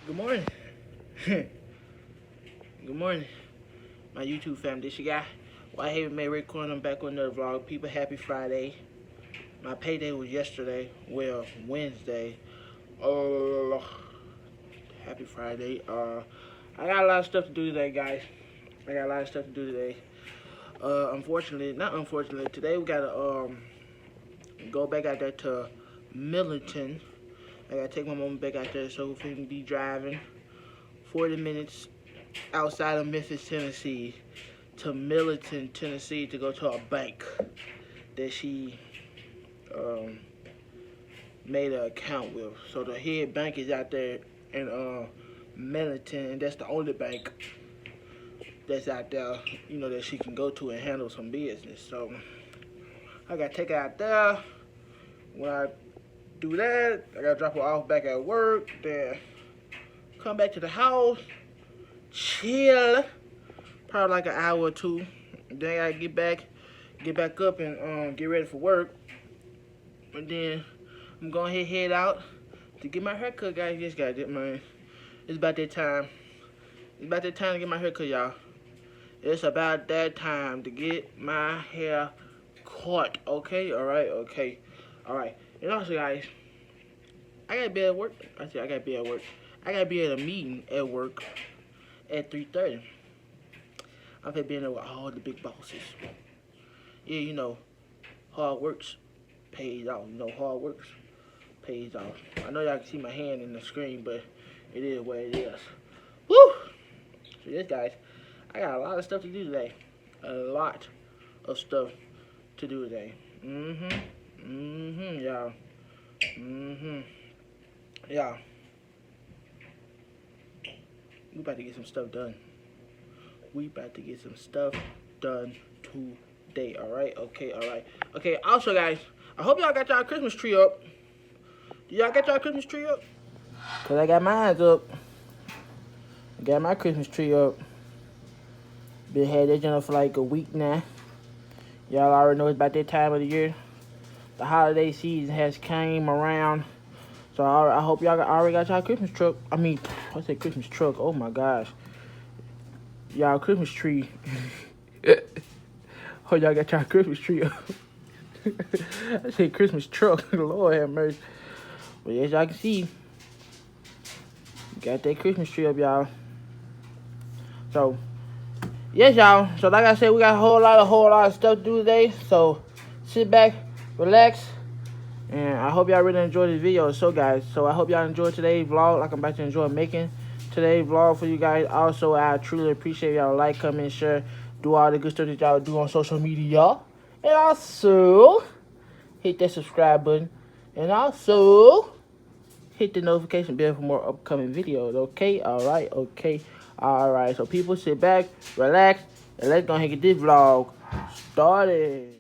Good morning. Good morning, my YouTube fam. This your guy. Why Haven May Recording. I'm back with another vlog. People, happy Friday. My payday was yesterday. Well, Wednesday. Happy Friday. I got a lot of stuff to do today, guys. Not unfortunately, today we gotta go back out there to Millington. I gotta take my mom back out there so we can be driving 40 minutes outside of Memphis, Tennessee to Millington, Tennessee to go to a bank that she made an account with. So the head bank is out there in Millington, and that's the only bank that's out there, that she can go to and handle some business. So I gotta take her out there. When I do that, I gotta drop her off back at work, then come back to the house, chill, probably like an hour or two. Then I gotta get back up and get ready for work. And then I'm gonna head out to get my hair cut, guys. Yes, guys, man. It's about that time. It's about that time to get my hair cut, y'all. It's about that time to get my hair cut. Okay, all right, okay, all right. And also, guys, I gotta be at work. I gotta be at work. I gotta be at a meeting at work at 3:30. I'm gonna be in there with all the big bosses. Yeah, hard works pays off. Hard works pays off. I know y'all can see my hand in the screen, but it is what it is. Woo! So yes, guys, I got a lot of stuff to do today. A lot of stuff to do today. Y'all. Y'all. We about to get some stuff done. Today, alright? Okay, alright. Okay, also, guys, I hope y'all got y'all Christmas tree up. Do y'all got y'all Christmas tree up? Because I got mine up. I got my Christmas tree up. Been had that joint for like a week now. Y'all already know it's about that time of the year. The holiday season has came around. So I hope y'all already got y'all Christmas truck. I said Christmas truck. Oh my gosh. Y'all Christmas tree. Hope y'all got y'all Christmas tree up. I said Christmas truck. Lord have mercy. But as y'all can see, got that Christmas tree up, y'all. So, yes, y'all. So, like I said, we got a whole lot of stuff to do today. So, sit back, relax, and I hope y'all really enjoyed this video. So, guys, I hope y'all enjoyed today's vlog like I'm about to enjoy making today's vlog for you guys. Also, I truly appreciate y'all like, comment, share, do all the good stuff that y'all do on social media. And also, hit that subscribe button. And also, hit the notification bell for more upcoming videos. Okay? Alright, okay. Alright, so people sit back, relax, and let's go ahead and get this vlog started.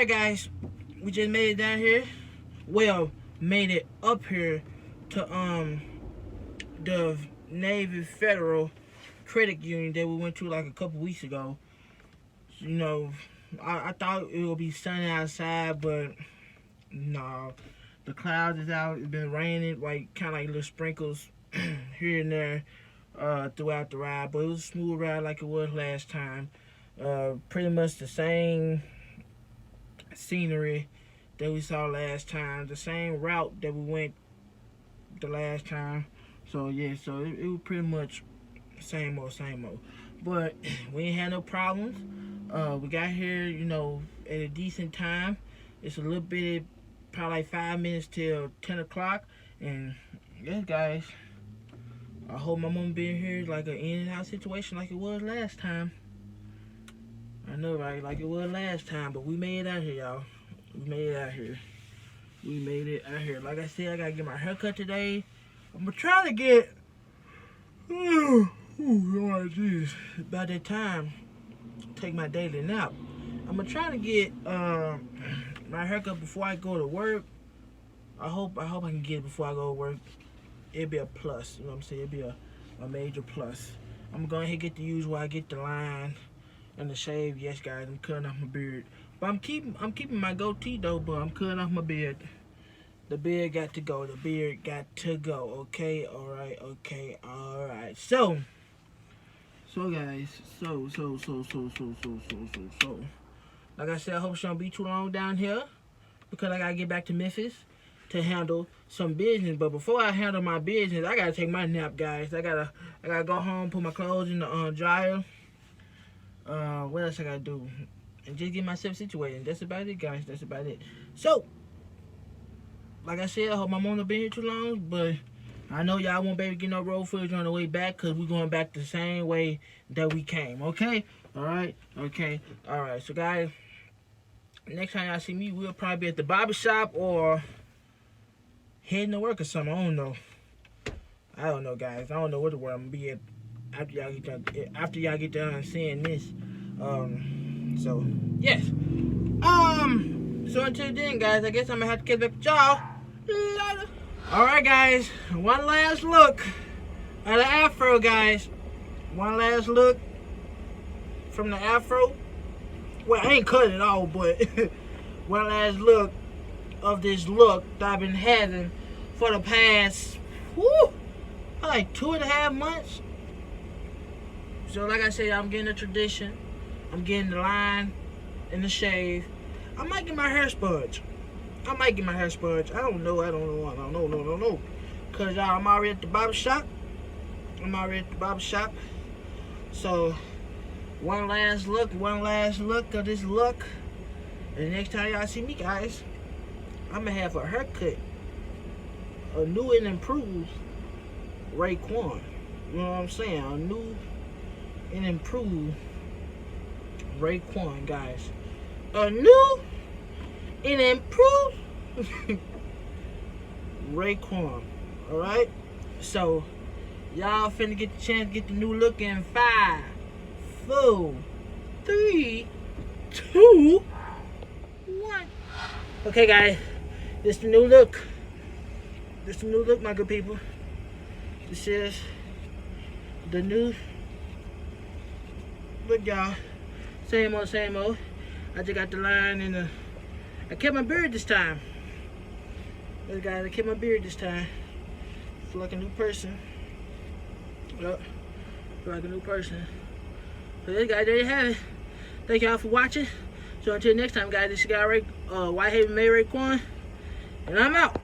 Alright guys, we just made it down here. Well, made it up here to the Navy Federal Credit Union that we went to like a couple weeks ago. You know, I thought it would be sunny outside, but no. The clouds is out. It's been raining, like kind of like little sprinkles here and there throughout the ride. But it was a smooth ride like it was last time. Pretty much the same scenery that we saw last time, the same route that we went the last time. So yeah, so it was pretty much same old. But we ain't had no problems. We got here, you know, at a decent time. It's a little bit, probably like 5 minutes till 10 o'clock. And yes, guys, I hope my mom being here like an in-and-out situation like it was last time. I know, right? Like it was last time, but we made it out here, y'all. We made it out here. We made it out here. Like I said, I gotta get my hair cut today. I'm gonna try to get. Oh, jeez. By that time, take my daily nap. I'm gonna try to get my haircut before I go to work. I hope I can get it before I go to work. It'll be a plus. You know what I'm saying? It'll be a major plus. I'm gonna go ahead and get the usual. I get the line and the shave. Yes, guys, I'm cutting off my beard. But I'm keeping my goatee though. But I'm cutting off my beard. The beard got to go. The beard got to go. Okay. All right. Okay. All right. So guys. So. Like I said, I hope she don't be too long down here because I gotta get back to Memphis to handle some business. But before I handle my business, I gotta take my nap, guys. I gotta go home, put my clothes in the dryer. What else I gotta do? And just get myself situated. That's about it, guys. That's about it. So, like I said, I hope my mom don't be here too long, but I know y'all won't be able to get no road footage on the way back because we're going back the same way that we came, okay? Alright? Okay. Alright, so guys, next time y'all see me, we'll probably be at the barber shop or heading to work or something. I don't know, guys. I don't know where I'm gonna be at after y'all get done seeing this. So yes. So until then, guys, I guess I'm gonna have to get back with y'all later. Alright, guys, one last look at the afro, guys. One last look from the afro. Well, I ain't cut it all, but one last look of this look that I've been having for the past like 2.5 months. So like I said, I'm getting a tradition. I'm getting the line and the shave. I might get my hair spudged. I don't know. Cause y'all, I'm already at the barber shop. So one last look of this look. And next time y'all see me, guys, I'm gonna have a haircut, a new and improved Raekwon. You know what I'm saying? A new and improved Raekwon, guys. A new and improved Raekwon. Alright? So, y'all finna get the chance to get the new look in 5, 4, 3, 2, 1. Okay, guys. This the new look. My good people. This is the new look, y'all. Same old. I just got the line and I kept my beard this time. Look, guys, I kept my beard this time. Feel like a new person. Yep. Feel like a new person. So this guy, there you have it. Thank y'all for watching. So until next time, guys, this is your guy Whitehaven May Raekwon, and I'm out.